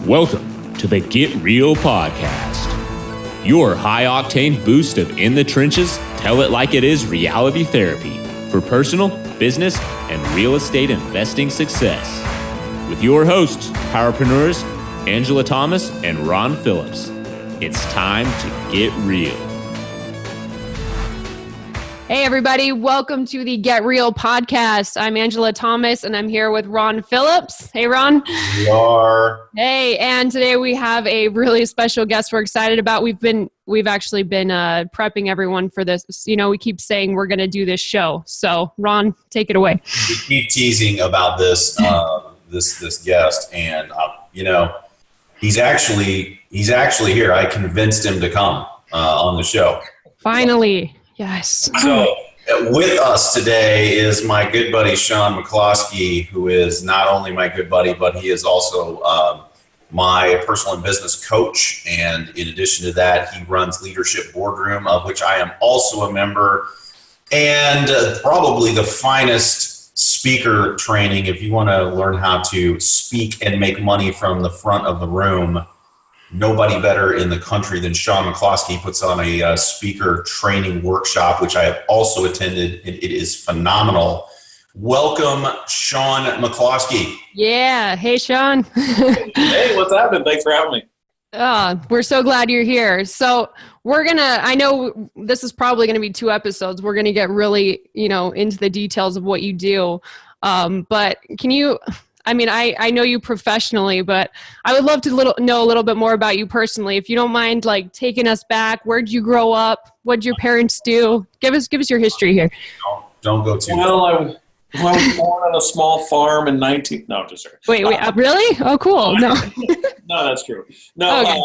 Welcome to the Get Real Podcast, your high-octane boost of in the trenches, tell it like it is reality therapy for personal, business, and real estate investing success. With your hosts, powerpreneurs, Angela Thomas and Ron Phillips. It's time to get real. Hey, everybody. Welcome to the Get Real Podcast. I'm Angela Thomas, and I'm here with Ron Phillips. Hey, Ron. You are. Hey, and today we have a really special guest we're excited about. We've actually been prepping everyone for this. You know, we keep saying we're going to do this show. So, Ron, take it away. We keep teasing about this this guest, and he's actually here. I convinced him to come on the show. Finally. Yes. So with us today is my good buddy, Shaun McCloskey, who is not only my good buddy, but he is also my personal and business coach. And in addition to that, he runs Leadership Boardroom, of which I am also a member, and probably the finest speaker training. If you want to learn how to speak and make money from the front of the room, nobody better in the country than Shaun McCloskey puts on a speaker training workshop, which I have also attended. It is phenomenal. Welcome, Shaun McCloskey. Yeah. Hey, Shaun. Hey, what's happening? Thanks for having me. We're so glad you're here. So I know this is probably going to be 2 episodes. We're going to get really, into the details of what you do. But can you... I know you professionally, but I would love to know a little bit more about you personally. If you don't mind, taking us back. Where'd you grow up? What'd your parents do? Give us your history here. Don't go too. Well, I was born on a small farm in No, just Wait, really? Oh, cool. No, no, that's true. No, okay.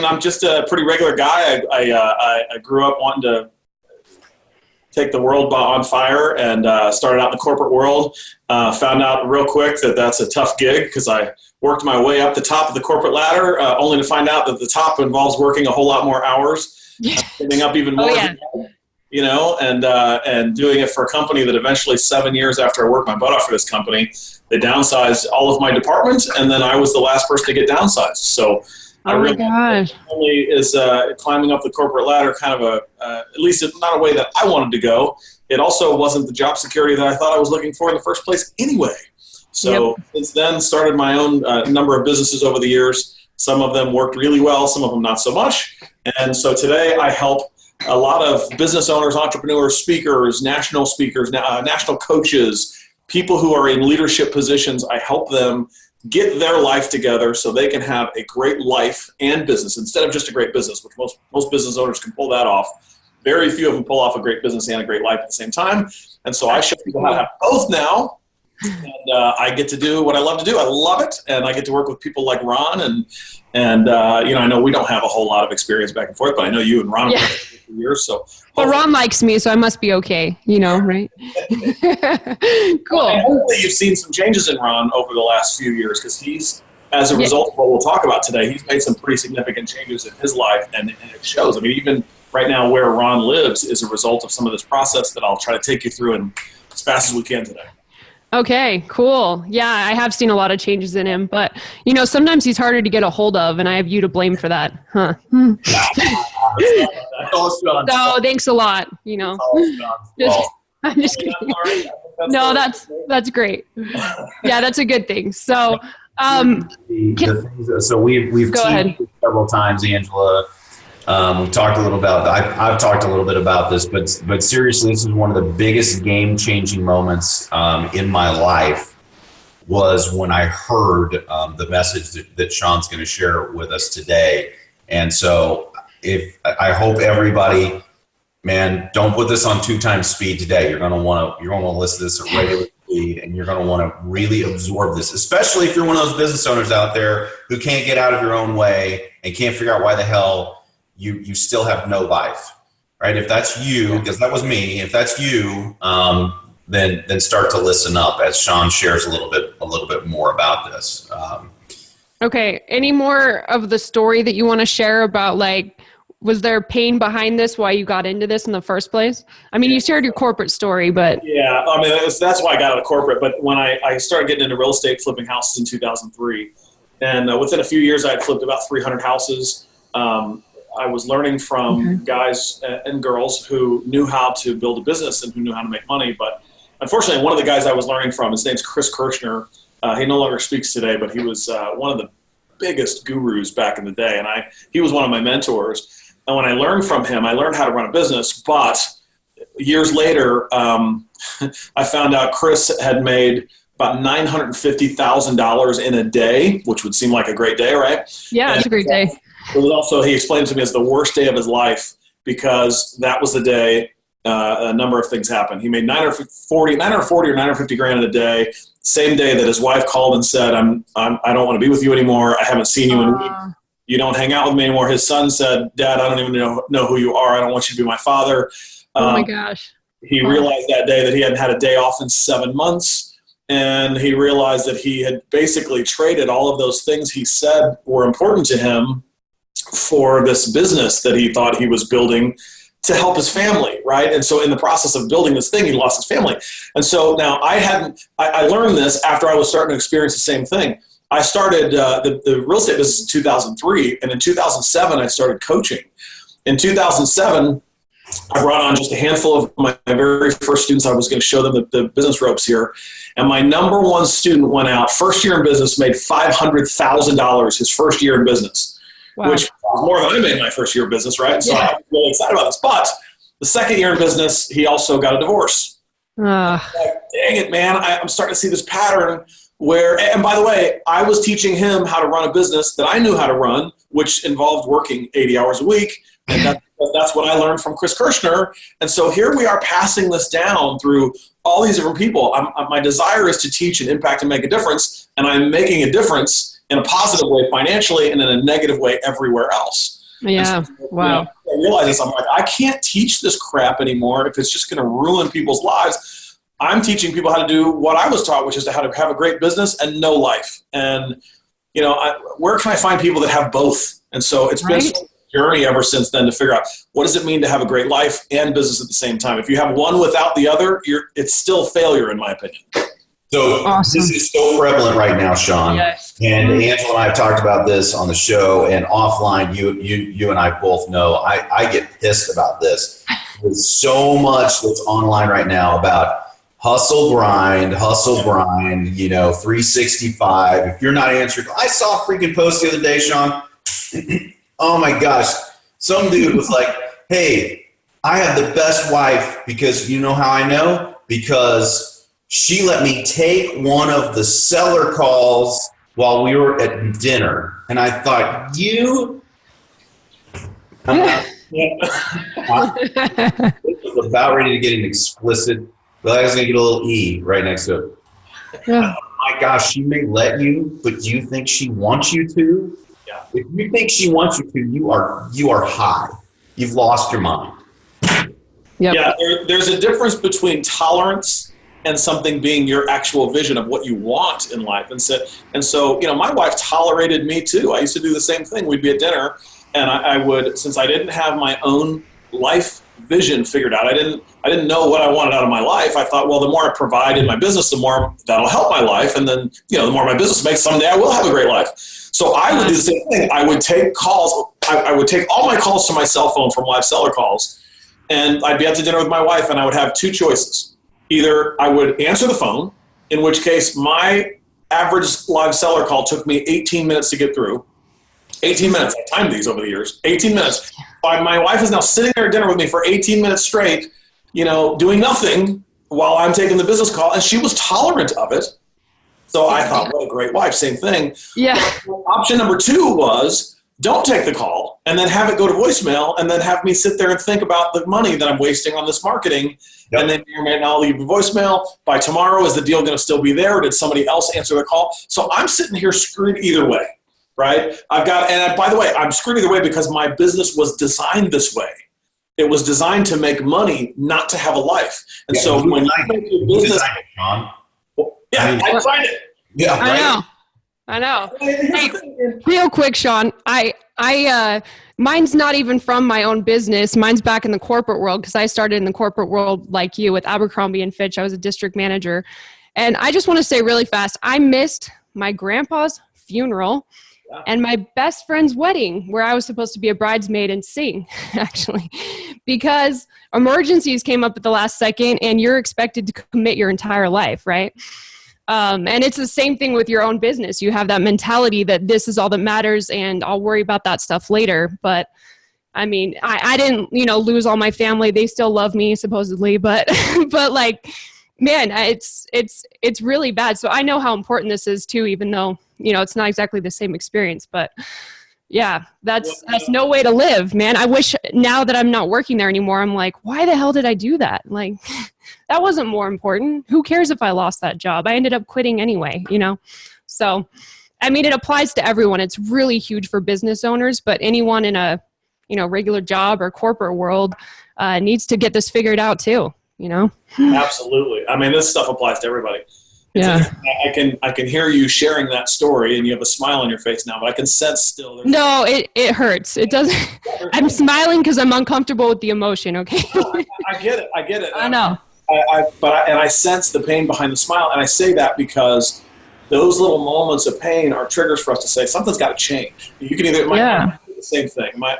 I'm just a pretty regular guy. I grew up wanting to take the world on fire and started out in the corporate world. Found out real quick that that's a tough gig because I worked my way up the top of the corporate ladder, only to find out that the top involves working a whole lot more hours, giving up even more, and doing it for a company that eventually 7 years after I worked my butt off for this company, they downsized all of my departments, and then I was the last person to get downsized. So my gosh. Only is climbing up the corporate ladder kind of at least it's not a way that I wanted to go. It also wasn't the job security that I thought I was looking for in the first place anyway. So Since then, started my own number of businesses over the years. Some of them worked really well, some of them not so much. And so today I help a lot of business owners, entrepreneurs, speakers, national coaches, people who are in leadership positions. I help them get their life together so they can have a great life and business instead of just a great business, which most business owners can pull that off. Very few of them pull off a great business and a great life at the same time. And so I show people how to have both now. And I get to do what I love to do. I love it. And I get to work with people like Ron. And I know we don't have a whole lot of experience back and forth, but I know you and Ron have been for years. So well, Ron likes me, so I must be okay, right? Cool. Well, hopefully you've seen some changes in Ron over the last few years because he's, as a result of what we'll talk about today, he's made some pretty significant changes in his life, and it shows. I mean, even right now where Ron lives is a result of some of this process that I'll try to take you through in as fast as we can today. Okay, cool. Yeah, I have seen a lot of changes in him, but sometimes he's harder to get a hold of, and I have you to blame for that. Huh? No, thanks a lot. I'm just kidding. No, that's great. Yeah, that's a good thing. So, we've teamed several times, Angela. We've talked a little about. I've talked a little bit about this, but seriously, this is one of the biggest game-changing moments in my life. Was when I heard the message that Shaun's going to share with us today, and so I hope everybody, man, don't put this on 2 times speed today. You're going to want to listen to this at regular speed, and you're going to want to really absorb this, especially if you're one of those business owners out there who can't get out of your own way and can't figure out why the hell you still have no life, right? If that's you, because that was me, if that's you, then start to listen up as Shaun shares a little bit more about this. Okay. Any more of the story that you want to share about was there pain behind this, why you got into this in the first place? I mean, you shared your corporate story, but... Yeah, I mean, that's why I got out of corporate. But when I started getting into real estate, flipping houses in 2003, And within a few years, I had flipped about 300 houses. I was learning from guys and girls who knew how to build a business and who knew how to make money. But unfortunately, one of the guys I was learning from, his name's Chris Kirshner. He no longer speaks today, but he was one of the biggest gurus back in the day. And he was one of my mentors. And when I learned from him, I learned how to run a business. But years later, I found out Chris had made about $950,000 in a day, which would seem like a great day, right? Yeah, it's a great day. It was also, he explained to me, as the worst day of his life, because that was the day a number of things happened. He made $940 or $950 grand in a day. Same day that his wife called and said, I don't want to be with you anymore. I haven't seen you in weeks. You don't hang out with me anymore. His son said, Dad, I don't even know who you are. I don't want you to be my father. Oh my gosh. He realized that day that he hadn't had a day off in 7 months. And he realized that he had basically traded all of those things he said were important to him for this business that he thought he was building to help his family, right? And so in the process of building this thing, he lost his family. And so now I learned this after I was starting to experience the same thing. I started the real estate business in 2003, and in 2007, I started coaching. In 2007, I brought on just a handful of my very first students. I was going to show them the business ropes here. And my number one student went out, first year in business, made $500,000 his first year in business, which was more than I made my first year of business, right? So I was really excited about this. But the second year in business, he also got a divorce. Like, dang it, man. I'm starting to see this pattern where, and by the way, I was teaching him how to run a business that I knew how to run, which involved working 80 hours a week. And that's what I learned from Chris Kirshner. And so here we are passing this down through all these different people. My desire is to teach and impact and make a difference. And I'm making a difference in a positive way financially and in a negative way everywhere else. Yeah. So, I realize this. I'm like, I can't teach this crap anymore if it's just going to ruin people's lives. I'm teaching people how to do what I was taught, which is how to have a great business and no life. And, where can I find people that have both? And so it's been journey ever since then to figure out what does it mean to have a great life and business at the same time. If you have one without the other, it's still failure, in my opinion. So This is so prevalent right now, Shaun. Yes. And Angela and I have talked about this on the show, and offline, you and I both know I get pissed about this. There's so much that's online right now about hustle, grind, 365. If you're not answering, I saw a freaking post the other day, Shaun. Oh my gosh. Some dude was like, hey, I have the best wife because you know how I know? Because she let me take one of the seller calls while we were at dinner. And I thought, this was about ready to get an explicit, but I was going to get a little E right next to it. Yeah. Oh my gosh, she may let you, but do you think she wants you to? If you think she wants you to, you are high. You've lost your mind. Yep. Yeah, there's a difference between tolerance and something being your actual vision of what you want in life. And so, my wife tolerated me too. I used to do the same thing. We'd be at dinner, and I would, since I didn't have my own life vision figured out, I didn't know what I wanted out of my life. I thought, well, the more I provide in my business, the more that'll help my life. And then, the more my business makes, someday I will have a great life. So I would do the same thing. I would take calls. I would take all my calls to my cell phone from live seller calls, and I'd be out to dinner with my wife, and I would have two choices. Either I would answer the phone, in which case my average live seller call took me 18 minutes to get through. 18 minutes. I timed these over the years. 18 minutes. My wife is now sitting there at dinner with me for 18 minutes straight, doing nothing while I'm taking the business call, and she was tolerant of it. So I thought, what a great wife, same thing. Yeah. Option number 2 was don't take the call and then have it go to voicemail and then have me sit there and think about the money that I'm wasting on this marketing. Yep. And then I'll leave a voicemail. By tomorrow, is the deal going to still be there? Or did somebody else answer the call? So I'm sitting here screwed either way, right? And by the way, I'm screwed either way because my business was designed this way. It was designed to make money, not to have a life. And so when you make your business, I designed it. Yeah, right. I know. Hey, real quick, Shaun, mine's not even from my own business. Mine's back in the corporate world because I started in the corporate world like you with Abercrombie & Fitch. I was a district manager. And I just want to say really fast, I missed my grandpa's funeral and my best friend's wedding, where I was supposed to be a bridesmaid and sing, actually, because emergencies came up at the last second and you're expected to commit your entire life, right? And it's the same thing with your own business. You have that mentality that this is all that matters and I'll worry about that stuff later. But I mean, I didn't, lose all my family. They still love me supposedly, but, but like, man, it's really bad. So I know how important this is too, even though, it's not exactly the same experience, but yeah, that's no way to live, man. I wish now that I'm not working there anymore, I'm like, why the hell did I do that? Like, that wasn't more important. Who cares if I lost that job? I ended up quitting anyway, So, I mean, it applies to everyone. It's really huge for business owners, but anyone in a, regular job or corporate world needs to get this figured out too, Absolutely. I mean, this stuff applies to everybody. Yeah. I can hear you sharing that story and you have a smile on your face now, but I can sense still. No, it hurts. It doesn't. I'm smiling because I'm uncomfortable with the emotion. Okay. I get it. I know. I sense the pain behind the smile. And I say that because those little moments of pain are triggers for us to say something's got to change. You can either, the same thing. My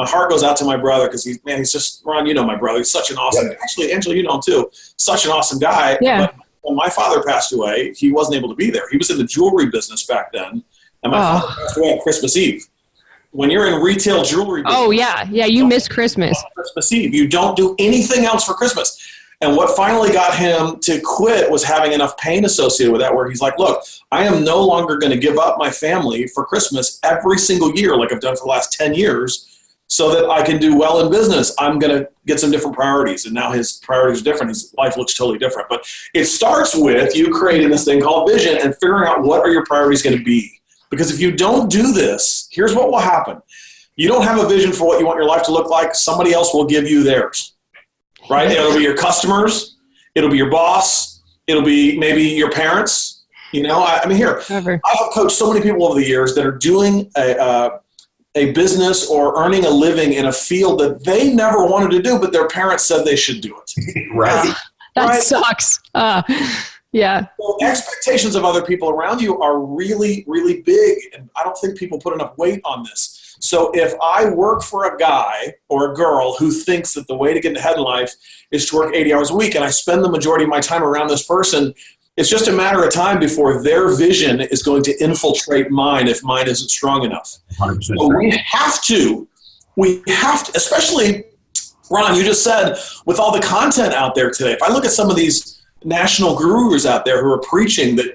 heart goes out to my brother because he's just, Ron, my brother. He's such an awesome, actually, Angela, you know him too. Such an awesome guy. Yeah. But when my father passed away, he wasn't able to be there. He was in the jewelry business back then. And my father passed away on Christmas Eve. When you're in retail jewelry business. Oh, yeah. Yeah, you miss Christmas. Christmas Eve. You don't do anything else for Christmas. And what finally got him to quit was having enough pain associated with that where he's like, look, I am no longer going to give up my family for Christmas every single year like I've done for the last 10 years so that I can do well in business. I'm going to get some different priorities. And now his priorities are different. His life looks totally different. But it starts with you creating this thing called vision and figuring out what are your priorities going to be. Because if you don't do this, here's what will happen. You don't have a vision for what you want your life to look like. Somebody else will give you theirs. Right? It'll be your customers. It'll be your boss. It'll be maybe your parents. I mean, here, I have coached so many people over the years that are doing a business or earning a living in a field that they never wanted to do, but their parents said they should do it. Right. That sucks. Yeah. So expectations of other people around you are really, really big. And I don't think people put enough weight on this. So if I work for a guy or a girl who thinks that the way to get ahead in life is to work 80 hours a week, and I spend the majority of my time around this person, it's just a matter of time before their vision is going to infiltrate mine if mine isn't strong enough. 100%. So we have to, especially, Ron, you just said, with all the content out there today, if I look at some of these national gurus out there who are preaching that,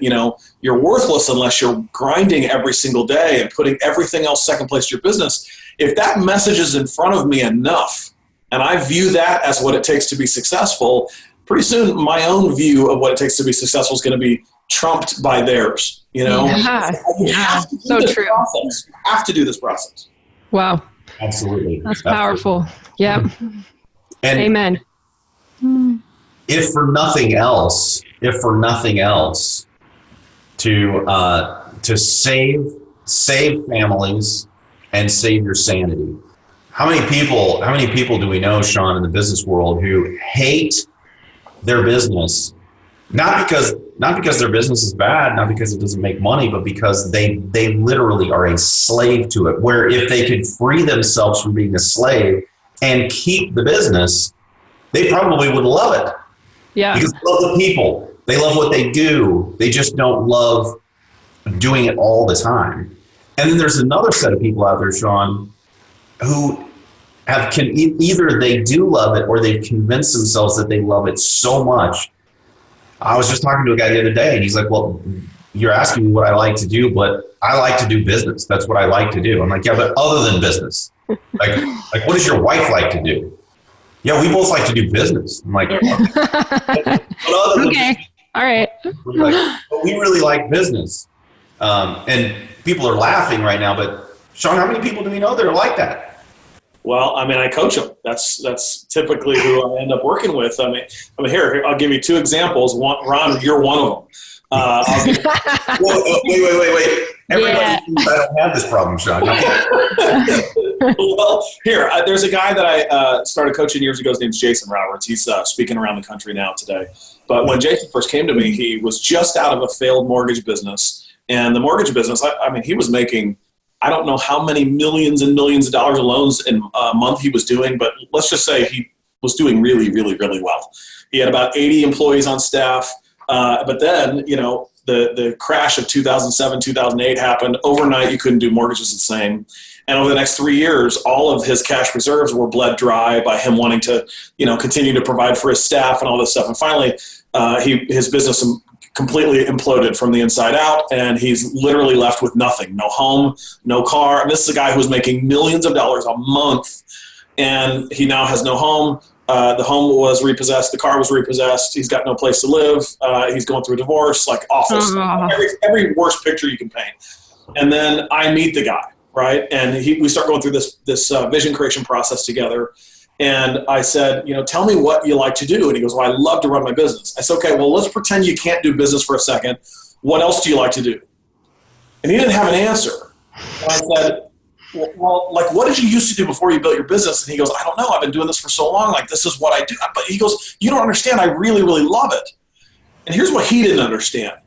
you're worthless unless you're grinding every single day and putting everything else second place to your business. If that message is in front of me enough, and I view that as what it takes to be successful, pretty soon my own view of what it takes to be successful is going to be trumped by theirs. Yeah. So true. Process. You have to do this process. Wow. Absolutely. That's powerful. Yeah. And amen. If for nothing else, to save families and save your sanity. How many people do we know, Shaun, in the business world who hate their business, not because their business is bad, not because it doesn't make money, but because they literally are a slave to it, where if they could free themselves from being a slave and keep the business, they probably would love it. Yeah. Because they love the people. They love what they do. They just don't love doing it all the time. And then there's another set of people out there, Shaun, who either they do love it or they've convinced themselves that they love it so much. I was just talking to a guy the other day, and he's like, well, you're asking me what I like to do, but I like to do business. That's what I like to do. I'm like, yeah, but other than business, like what does your wife like to do? Yeah, we both like to do business. I'm like, okay, all right. But we really like business. And people are laughing right now, but Shaun, how many people do we know that are like that? Well, I mean, I coach them. That's typically who I end up working with. I mean, here, I'll give you two examples. Ron, you're one of them. Wait. Everybody thinks I don't have this problem, Shaun. Well, here, there's a guy that I started coaching years ago. His name's Jason Roberts. He's speaking around the country now today. But when Jason first came to me, he was just out of a failed mortgage business. And the mortgage business, I mean, he was making, I don't know how many millions and millions of dollars of loans in a month he was doing, but let's just say he was doing really, really, really well. He had about 80 employees on staff. But then, you know, the crash of 2007, 2008 happened. Overnight, you couldn't do mortgages the same. And over the next 3 years, all of his cash reserves were bled dry by him wanting to, you know, continue to provide for his staff and all this stuff. And finally, his business completely imploded from the inside out, and he's literally left with nothing. No home, no car. And this is a guy who was making millions of dollars a month, and he now has no home. The home was repossessed. The car was repossessed. He's got no place to live. He's going through a divorce, like awful stuff. Every worst picture you can paint. And then I meet the guy, right? And we start going through this vision creation process together. And I said, you know, tell me what you like to do. And he goes, well, I love to run my business. I said, okay, well, let's pretend you can't do business for a second. What else do you like to do? And he didn't have an answer. And I said, well, like, what did you used to do before you built your business? And he goes, I don't know. I've been doing this for so long. Like, this is what I do. But he goes, you don't understand. I really, really love it. And here's what he didn't understand.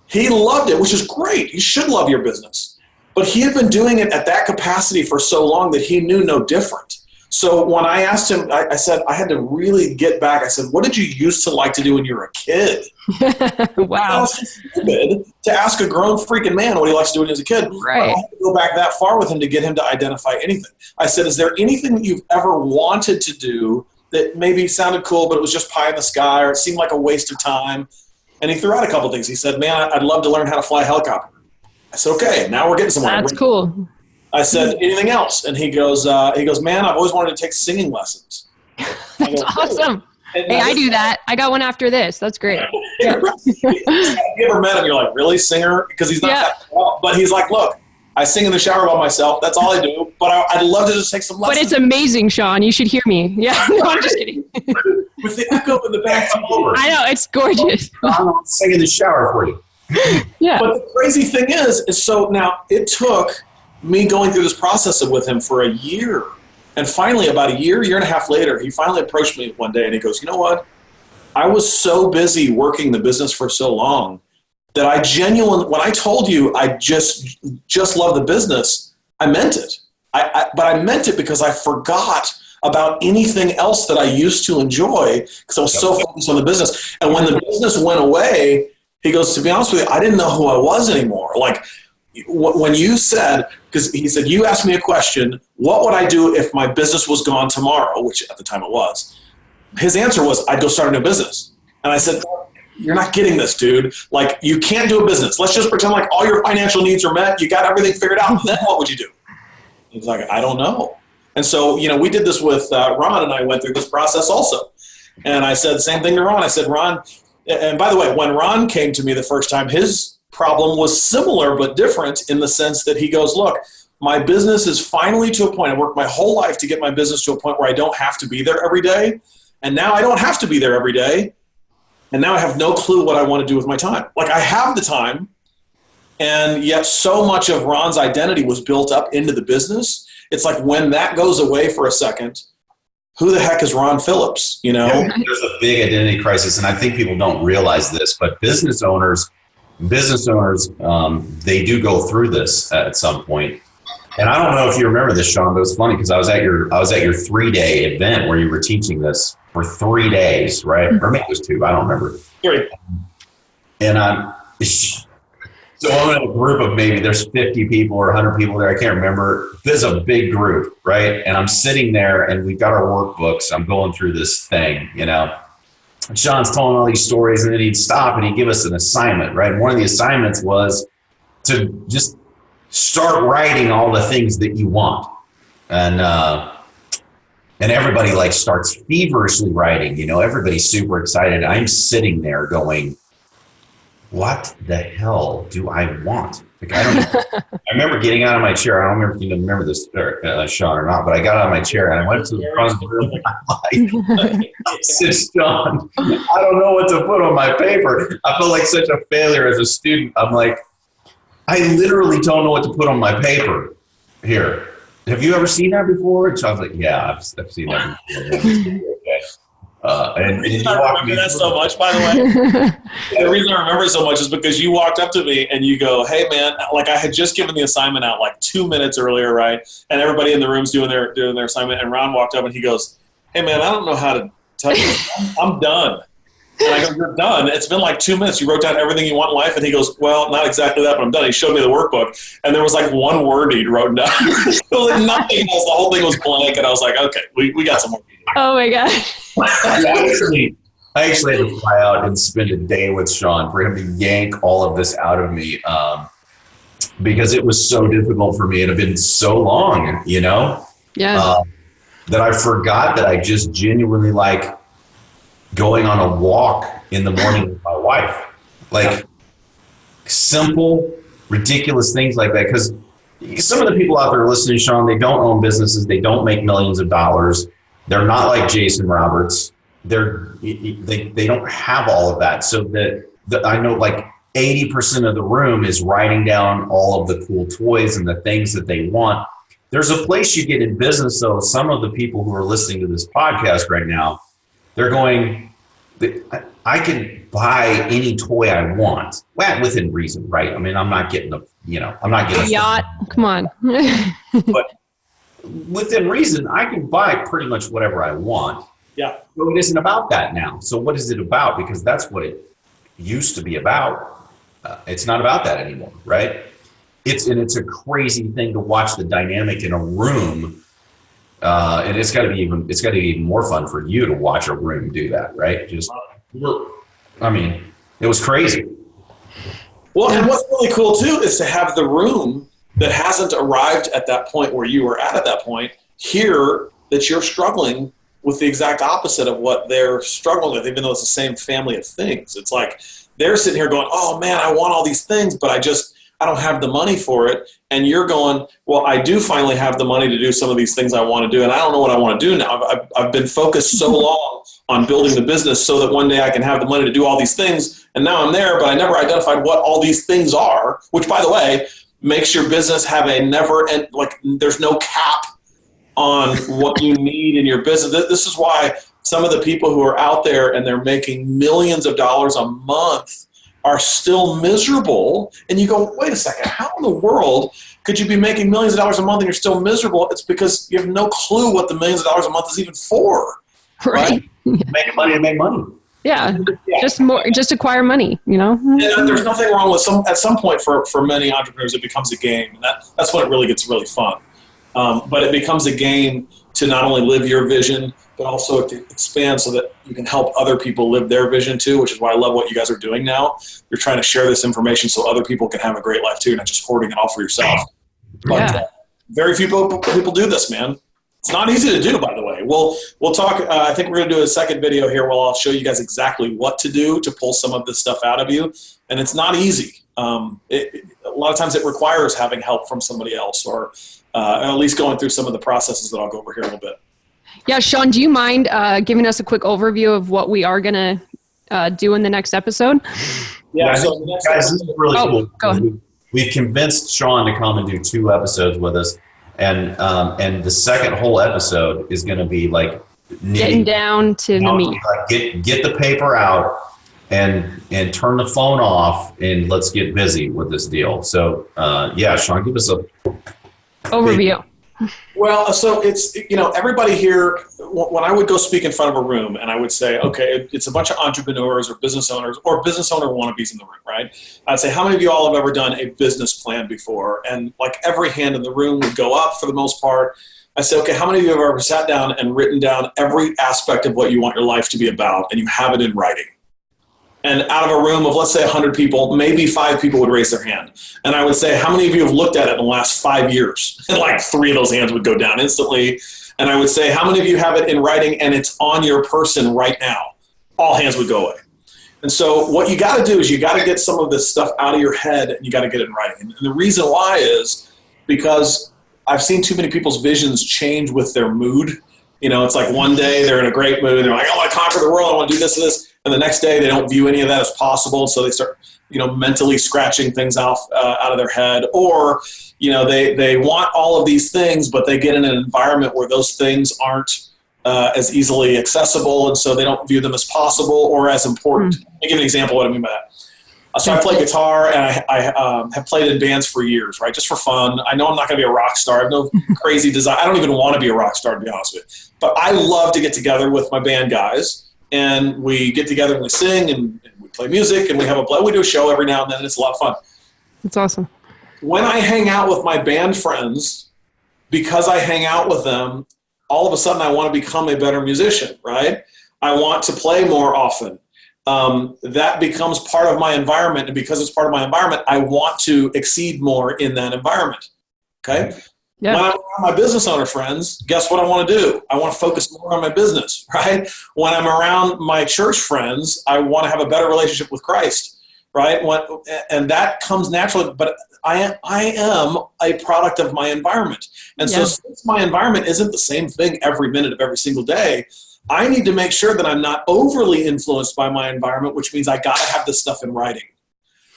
He loved it, which is great. You should love your business. But he had been doing it at that capacity for so long that he knew no different. So when I asked him, I said, I had to really get back. I said, what did you used to like to do when you were a kid? Wow. It's stupid to ask a grown freaking man what he likes to do when he was a kid. Right. I had to go back that far with him to get him to identify anything. I said, is there anything that you've ever wanted to do that maybe sounded cool, but it was just pie in the sky, or it seemed like a waste of time? And he threw out a couple things. He said, man, I'd love to learn how to fly a helicopter. I said, okay, now we're getting somewhere. That's cool. I said, anything else? And he goes, man, I've always wanted to take singing lessons. That's awesome. Hey, I do that. I got one after this. That's great. Yeah. You ever met him? You're like, really, singer? Because he's not that well. But he's like, look, I sing in the shower by myself. That's all I do. But I'd love to just take some lessons. But it's amazing, Shaun. You should hear me. Yeah, no, I'm just kidding. With the echo in the back. I know, it's gorgeous. I'll sing in the shower for you. Yeah. But the crazy thing is so now it took me going through this process with him for a year. And finally, about a year and a half later, he finally approached me one day and he goes, you know what? I was so busy working the business for so long that I genuinely, when I told you I just love the business, I meant it. But I meant it because I forgot about anything else that I used to enjoy because I was so focused on the business. And when the business went away, he goes, to be honest with you, I didn't know who I was anymore. Like, when you said, because he said, you asked me a question, what would I do if my business was gone tomorrow, which at the time it was. His answer was, I'd go start a new business. And I said, you're not getting this, dude. Like, you can't do a business. Let's just pretend like all your financial needs are met. You got everything figured out. Then what would you do? He's like, I don't know. And so, you know, we did this with Ron, and I went through this process also. And I said the same thing to Ron. I said, Ron, and by the way, when Ron came to me the first time, his problem was similar but different in the sense that he goes, look, my business is finally to a point. I worked my whole life to get my business to a point where I don't have to be there every day. And now I don't have to be there every day. And now I have no clue what I want to do with my time. Like, I have the time, and yet so much of Ron's identity was built up into the business. It's like when that goes away for a second, who the heck is Ron Phillips? You know, there's a big identity crisis, and I think people don't realize this, but business owners, they do go through this at some point. And I don't know if you remember this, Shaun, but it's funny because I was at your 3-day event where you were teaching this for 3 days, right? Or maybe it was 2. I don't remember. Right. And so I'm in a group of maybe there's 50 people or 100 people there. I can't remember. This is a big group, right? And I'm sitting there and we've got our workbooks. I'm going through this thing, you know. And Shaun's telling all these stories, and then he'd stop and he'd give us an assignment, right? And one of the assignments was to just start writing all the things that you want. And everybody like starts feverishly writing, you know, everybody's super excited. I'm sitting there going, what the hell do I want? Like, I don't know. I remember getting out of my chair. I don't remember if you remember this, Shaun, or not, but I got out of my chair and I went to the front of the room and I'm like, I said, Shaun, I don't know what to put on my paper. I felt like such a failure as a student. I'm like, I literally don't know what to put on my paper here. Have you ever seen that before? And Shaun's like, yeah, I've seen that before. Okay. And the reason I remember that so much, by the way, the reason I remember it so much is because you walked up to me and you go, "Hey, man!" Like I had just given the assignment out like 2 minutes earlier, right? And everybody in the room's doing their assignment. And Ron walked up and he goes, "Hey, man, I don't know how to tell you. I'm done." And I go, "You're done. It's been like 2 minutes. You wrote down everything you want in life." And he goes, "Well, not exactly that, but I'm done." He showed me the workbook, and there was like one word he'd wrote down. It was like nothing else. The whole thing was blank, and I was like, "Okay, we got some more." Oh my God. I actually had to fly out and spend a day with Shaun for him to yank all of this out of me, because it was so difficult for me. It had been so long, Yeah. that I forgot that I just genuinely like going on a walk in the morning with my wife. Like simple, ridiculous things like that. Because some of the people out there listening, Shaun, they don't own businesses. They don't make millions of dollars. They're not like Jason Roberts. They don't have all of that. So that I know like 80% of the room is writing down all of the cool toys and the things that they want. There's a place you get in business, though. Some of the people who are listening to this podcast right now, they're going, I can buy any toy I want. Well, within reason, right? I mean, I'm not getting a yacht. Come on. But within reason, I can buy pretty much whatever I want. Yeah. So it isn't about that now. So what is it about? Because that's what it used to be about. It's not about that anymore, right? It's a crazy thing to watch the dynamic in a room. And it's got to be even more fun for you to watch a room do that, right? It was crazy. Well, and what's really cool too is to have the room that hasn't arrived at that point where you were at that point hear that you're struggling with the exact opposite of what they're struggling with, even though it's the same family of things. It's like they're sitting here going, "Oh man, I want all these things, but I don't have the money for it." And you're going, "Well, I do finally have the money to do some of these things I want to do, and I don't know what I want to do now. I've been focused so long on building the business so that one day I can have the money to do all these things, and now I'm there, but I never identified what all these things are," which, by the way, makes your business have a never end, like there's no cap on what you need in your business. This is why some of the people who are out there and they're making millions of dollars a month are still miserable. And you go, wait a second, how in the world could you be making millions of dollars a month and you're still miserable? It's because you have no clue what the millions of dollars a month is even for. Right. Making money to make money. Yeah. Just acquire money, And there's nothing wrong with at some point for many entrepreneurs, it becomes a game. And that's when it really gets really fun. But it becomes a game to not only live your vision, but also to expand so that you can help other people live their vision too, which is why I love what you guys are doing now. You're trying to share this information so other people can have a great life too, not just hoarding it all for yourself. But very few people do this, man. It's not easy to do, by the way. We'll talk. I think we're going to do a second video here where I'll show you guys exactly what to do to pull some of this stuff out of you. And it's not easy. A lot of times it requires having help from somebody else or at least going through some of the processes that I'll go over here in a little bit. Yeah, Shaun, do you mind giving us a quick overview of what we are going to do in the next episode? Yeah, so guys, this is really cool. Go ahead. We've convinced Shaun to come and do 2 episodes with us. And the second whole episode is going to be like getting down to the meat. Like get the paper out and turn the phone off and let's get busy with this deal. So Shaun, give us a overview. Well, so it's, everybody here, when I would go speak in front of a room and I would say, okay, it's a bunch of entrepreneurs or business owners or business owner wannabes in the room, right? I'd say, how many of you all have ever done a business plan before? And like every hand in the room would go up for the most part. I say, okay, how many of you have ever sat down and written down every aspect of what you want your life to be about and you have it in writing? And out of a room of, let's say, 100 people, maybe 5 people would raise their hand. And I would say, how many of you have looked at it in the last 5 years? And like 3 of those hands would go down instantly. And I would say, how many of you have it in writing and it's on your person right now? All hands would go away. And so what you got to do is you got to get some of this stuff out of your head and you got to get it in writing. And the reason why is because I've seen too many people's visions change with their mood. It's like one day they're in a great mood. And they're like, I want to conquer the world. I want to do this and this. And the next day they don't view any of that as possible. So they start, mentally scratching things out of their head. Or, they want all of these things, but they get in an environment where those things aren't as easily accessible, and so they don't view them as possible or as important. Let me give an example of what I mean by that. So I play guitar, and I have played in bands for years, right? Just for fun. I know I'm not going to be a rock star. I have no crazy desire. I don't even want to be a rock star, to be honest with you. But I love to get together with my band guys, and we get together and we sing and we play music, and we do a show every now and then, and it's a lot of fun. That's awesome. When I hang out with my band friends, because I hang out with them, all of a sudden I want to become a better musician, right? I want to play more often. That becomes part of my environment, and because it's part of my environment, I want to exceed more in that environment. Okay. Yeah. When I'm around my business owner friends, guess what I want to do? I want to focus more on my business, right? When I'm around my church friends, I want to have a better relationship with Christ, right? And that comes naturally, but I am a product of my environment. And so since my environment isn't the same thing every minute of every single day, I need to make sure that I'm not overly influenced by my environment, which means I got to have this stuff in writing.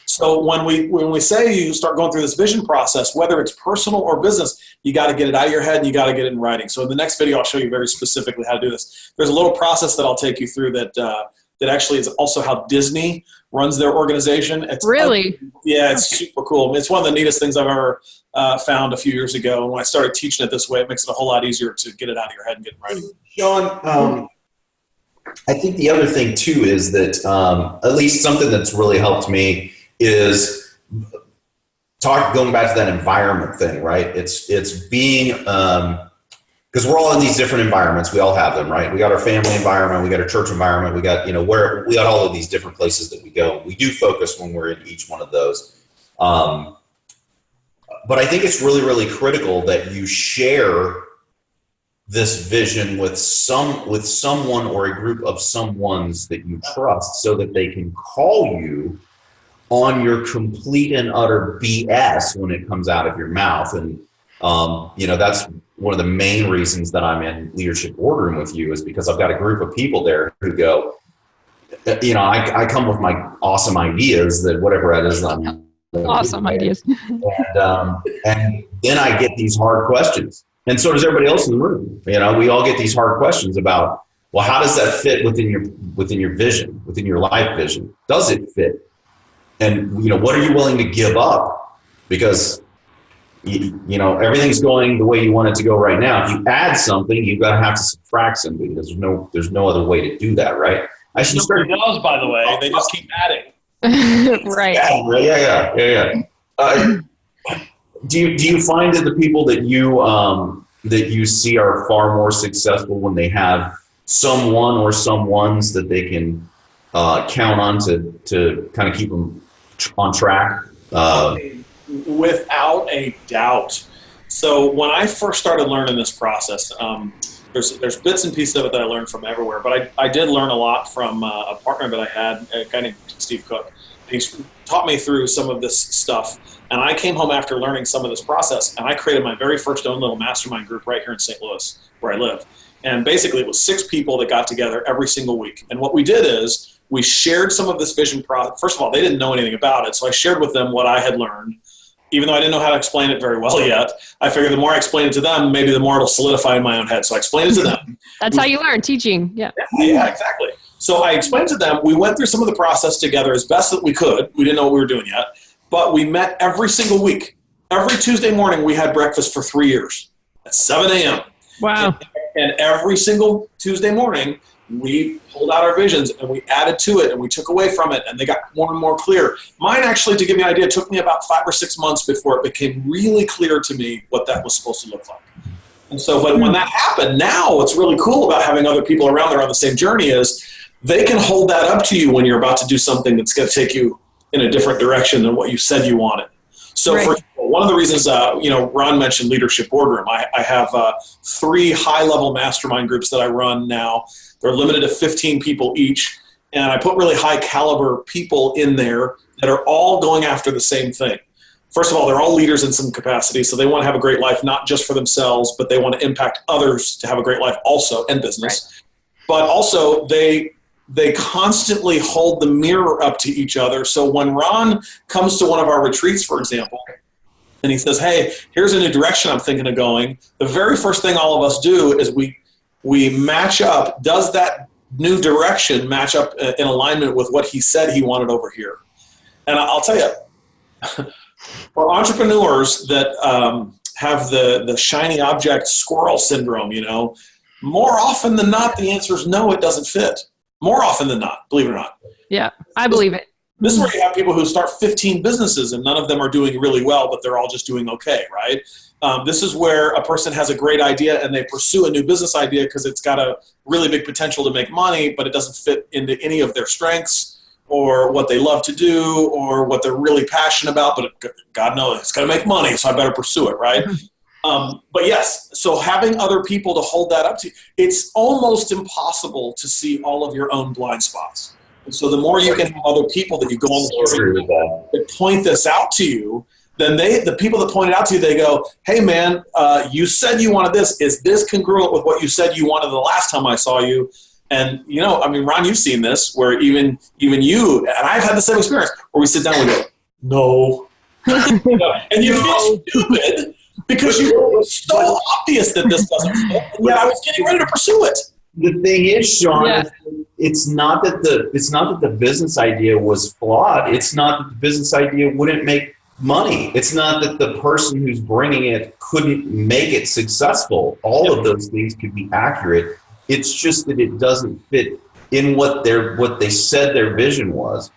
So when we say you start going through this vision process, whether it's personal or business, you got to get it out of your head and you got to get it in writing. So in the next video, I'll show you very specifically how to do this. There's a little process that I'll take you through that actually is also how Disney runs their organization. It's really? It's super cool. It's one of the neatest things I've ever found a few years ago. And when I started teaching it this way, it makes it a whole lot easier to get it out of your head and get it in writing. Shaun, I think the other thing too is that at least something that's really helped me is going back to that environment thing, right? It's being because we're all in these different environments. We all have them, right? We got our family environment, we got our church environment, we got where we got all of these different places that we go. We do focus when we're in each one of those. But I think it's really, really critical that you share this vision with someone or a group of someones that you trust, so that they can call you on your complete and utter BS when it comes out of your mouth. And that's one of the main reasons that I'm in Leadership Boardroom with you, is because I've got a group of people there who go, I come with my awesome ideas, that whatever it is, awesome ideas. And then I get these hard questions. And so does everybody else in the room. We all get these hard questions about, well, how does that fit within your vision, within your life vision? Does it fit? And, what are you willing to give up? Because, everything's going the way you want it to go right now. If you add something, you've got to have to subtract something. There's no other way to do that, right? I should start. Nobody knows, by the way. They just keep adding. Right. Yeah. Do you find that the people that you see are far more successful when they have someone or someones that they can count on to kind of keep them on track? Without a doubt. So when I first started learning this process, there's bits and pieces of it that I learned from everywhere, but I did learn a lot from a partner that I had, a guy named Steve Cook. He taught me through some of this stuff, and I came home after learning some of this process, and I created my very first own little mastermind group right here in St. Louis, where I live. And basically it was 6 people that got together every single week. And what we did is we shared some of this vision process. First of all, they didn't know anything about it, so I shared with them what I had learned. Even though I didn't know how to explain it very well yet, I figured the more I explain it to them, maybe the more it'll solidify in my own head. So I explained it to them. That's how you learn, teaching. Yeah, exactly. So I explained to them, we went through some of the process together as best that we could. We didn't know what we were doing yet, but we met every single week. Every Tuesday morning, we had breakfast for 3 years at 7 a.m. Wow. And every single Tuesday morning, we pulled out our visions and we added to it and we took away from it, and they got more and more clear. Mine, actually, to give you an idea, took me about 5 or 6 months before it became really clear to me what that was supposed to look like. And so, but when that happened, now what's really cool about having other people around there on the same journey is they can hold that up to you when you're about to do something that's going to take you in a different direction than what you said you wanted. So for example, one of the reasons, Ron mentioned Leadership Boardroom. I have 3 high-level mastermind groups that I run now. They're limited to 15 people each, and I put really high-caliber people in there that are all going after the same thing. First of all, they're all leaders in some capacity, so they want to have a great life, not just for themselves, but they want to impact others to have a great life also, and business. Right. But also, they constantly hold the mirror up to each other. So when Ron comes to one of our retreats, for example, and he says, hey, here's a new direction I'm thinking of going, the very first thing all of us do is we we match up. Does that new direction match up in alignment with what he said he wanted over here? And I'll tell you, for entrepreneurs that have the shiny object squirrel syndrome, more often than not, the answer is no, it doesn't fit. More often than not, believe it or not. Yeah, I believe it. This is where you have people who start 15 businesses and none of them are doing really well, but they're all just doing okay, right? This is where a person has a great idea and they pursue a new business idea because it's got a really big potential to make money, but it doesn't fit into any of their strengths or what they love to do or what they're really passionate about, but God knows it's going to make money, so I better pursue it, right? But yes, so having other people to hold that up to, it's almost impossible to see all of your own blind spots. And so the more you can have other people that you go on that point this out to you, then the people that point it out to you, they go, hey man, you said you wanted this. Is this congruent with what you said you wanted the last time I saw you? And Ron, you've seen this where even you, and I've had the same experience where we sit down and we go, no. And you feel stupid because it's so obvious that this doesn't fit. And yet I was getting ready to pursue it. The thing is, Shaun, it's not that the business idea was flawed. It's not that the business idea wouldn't make money. It's not that the person who's bringing it couldn't make it successful. All of those things could be accurate. It's just that it doesn't fit in what they said their vision was.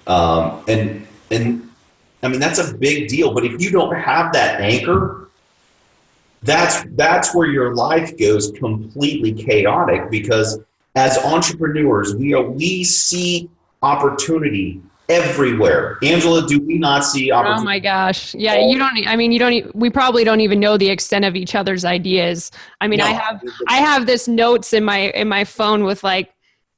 And I mean, that's a big deal. But if you don't have that anchor, that's where your life goes completely chaotic, because as entrepreneurs, we see opportunity everywhere. Angela, do we not see opportunity? Oh my gosh. Yeah. We probably don't even know the extent of each other's ideas. I mean, no. I have this notes in my phone with like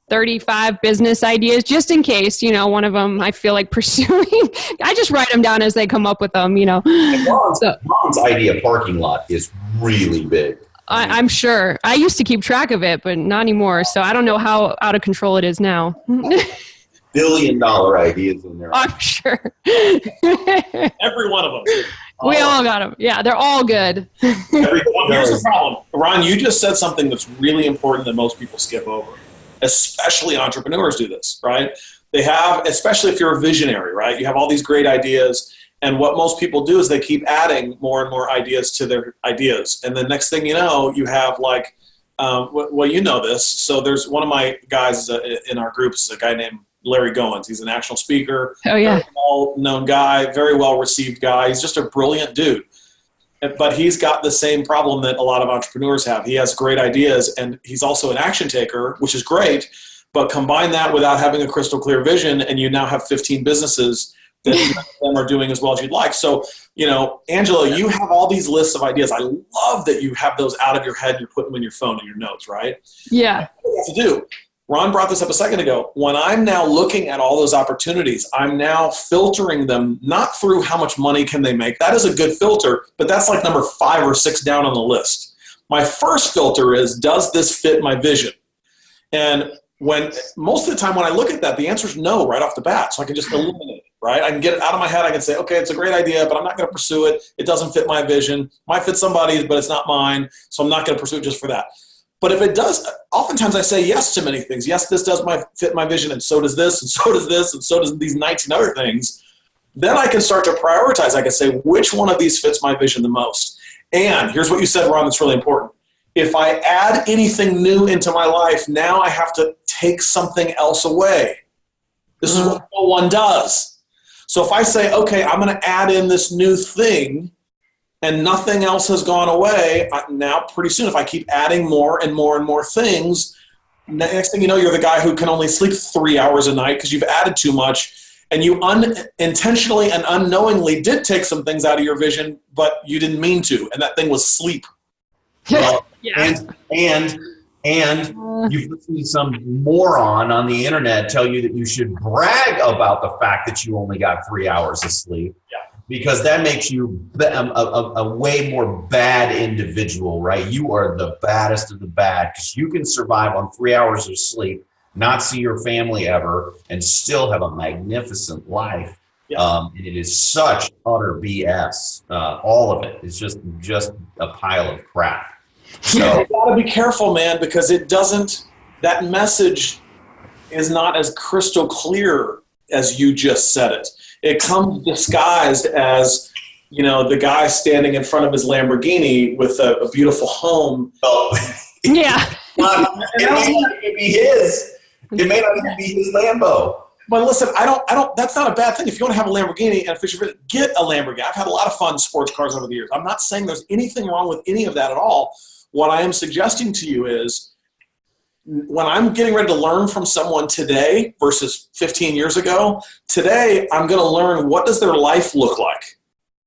35 business ideas, just in case, one of them I feel like pursuing. I just write them down as they come up with them, Ron's idea parking lot is really big. I'm sure. I used to keep track of it, but not anymore. So I don't know how out of control it is now. $1 billion ideas in there. I'm sure. Every one of them. We all got them. Yeah, they're all good. Here's the problem. Ron, you just said something that's really important that most people skip over. Especially entrepreneurs do this, right? They have, especially if you're a visionary, right? You have all these great ideas, and what most people do is they keep adding more and more ideas to their ideas. And the next thing you know, you have like, well, you know this. So there's one of my guys in our group is a guy named Larry Goins. He's a national speaker. Oh, yeah. Very well-known guy, very well-received guy. He's just a brilliant dude. But he's got the same problem that a lot of entrepreneurs have. He has great ideas, and he's also an action taker, which is great. But combine that without having a crystal clear vision, and you now have 15 businesses that none of them are doing as well as you'd like. So, Angela, you have all these lists of ideas. I love that you have those out of your head and you're putting them in your phone and your notes, right? Yeah. What you have to do. Ron brought this up a second ago. When I'm now looking at all those opportunities, I'm now filtering them not through how much money can they make. That is a good filter, but that's like number 5 or 6 down on the list. My first filter is, does this fit my vision? And most of the time when I look at that, the answer is no right off the bat. So I can just eliminate it, right? I can get it out of my head. I can say, okay, it's a great idea, but I'm not going to pursue it. It doesn't fit my vision. Might fit somebody's, but it's not mine. So I'm not going to pursue it just for that. But if it does, oftentimes I say yes to many things. Yes, this does fit my vision, and so does this, and so does this, and so does these 19 other things. Then I can start to prioritize. I can say, which one of these fits my vision the most? And here's what you said, Ron, that's really important. If I add anything new into my life, now I have to take something else away. This is what no one does. So if I say, okay, I'm going to add in this new thing, and nothing else has gone away, now pretty soon if I keep adding more and more and more things, next thing you know, you're the guy who can only sleep 3 hours a night because you've added too much, and you unintentionally and unknowingly did take some things out of your vision, but you didn't mean to, and that thing was sleep. Yeah. And you've listened to some moron on the internet tell you that you should brag about the fact that you only got 3 hours of sleep. Yeah. Because that makes you a way more bad individual, right? You are the baddest of the bad because you can survive on 3 hours of sleep, not see your family ever, and still have a magnificent life. Yeah. And it is such utter BS. All of it is just a pile of crap. So You got to be careful, man, because that message is not as crystal clear as you just said it. It comes disguised as, the guy standing in front of his Lamborghini with a beautiful home. Yeah. It may not even be his. It may not even be his Lambo. But listen, I don't. That's not a bad thing. If you want to have a Lamborghini and get a Lamborghini. I've had a lot of fun sports cars over the years. I'm not saying there's anything wrong with any of that at all. What I am suggesting to you is, when I'm getting ready to learn from someone today versus 15 years ago, today I'm going to learn, what does their life look like?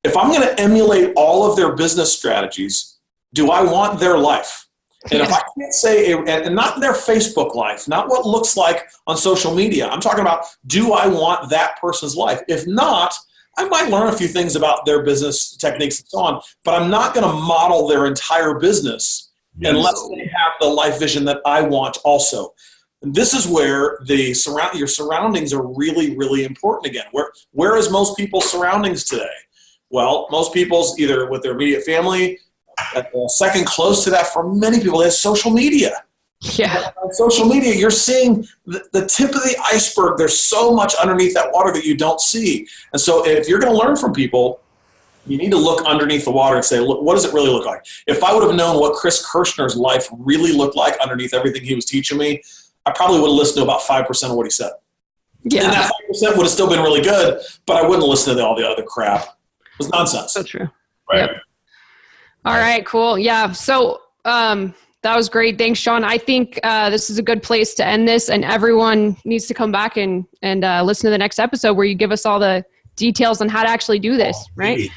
If I'm going to emulate all of their business strategies, do I want their life? And if I can't say, and not their Facebook life, not what looks like on social media, I'm talking about, do I want that person's life? If not, I might learn a few things about their business techniques and so on, but I'm not going to model their entire business unless they have the life vision that I want also. And this is where your surroundings are really, really important again. Where is most people's surroundings today? Well, most people's either with their immediate family. Second close to that for many people is social media. Yeah. On social media, you're seeing the tip of the iceberg. There's so much underneath that water that you don't see. And so if you're going to learn from people, you need to look underneath the water and say, look, what does it really look like? If I would have known what Chris Kirshner's life really looked like underneath everything he was teaching me, I probably would have listened to about 5% of what he said. Yeah. And that 5% would have still been really good, but I wouldn't listen to all the other crap. It was nonsense. So true. Right. Yep. All right, cool. Yeah. So that was great. Thanks, Shaun. I think this is a good place to end this, and everyone needs to come back and listen to the next episode where you give us all the details on how to actually do this, right?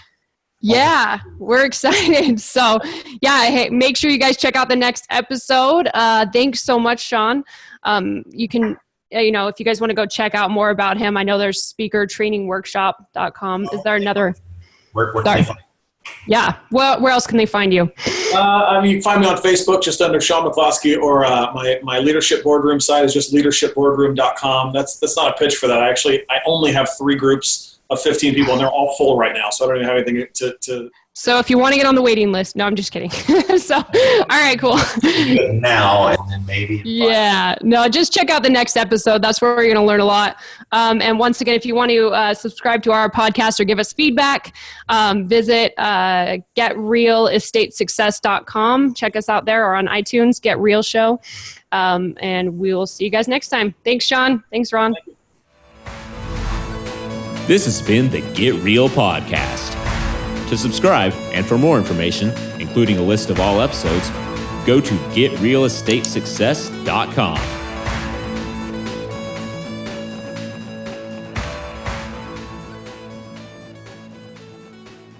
Yeah, we're excited. So yeah, hey, make sure you guys check out the next episode. Thanks so much, Shaun. You can, if you guys want to go check out more about him, I know there's speakertrainingworkshop.com. Is there another? Where can they find you? Yeah. Well, where else can they find you? You can find me on Facebook just under Shaun McCloskey, or my leadership boardroom site is just leadershipboardroom.com. That's not a pitch for that. I only have 3 groups of 15 people, and they're all full right now, so I don't even have anything to So if you want to get on the waiting list, no, I'm just kidding. So, all right, cool. Now and then maybe. Yeah, no, just check out the next episode. That's where you're going to learn a lot. And once again, if you want to subscribe to our podcast or give us feedback, visit getrealestatesuccess.com. Check us out there, or on iTunes, Get Real Show. And we will see you guys next time. Thanks, Shaun. Thanks, Ron. This has been the Get Real Podcast. To subscribe and for more information, including a list of all episodes, go to getrealestatesuccess.com.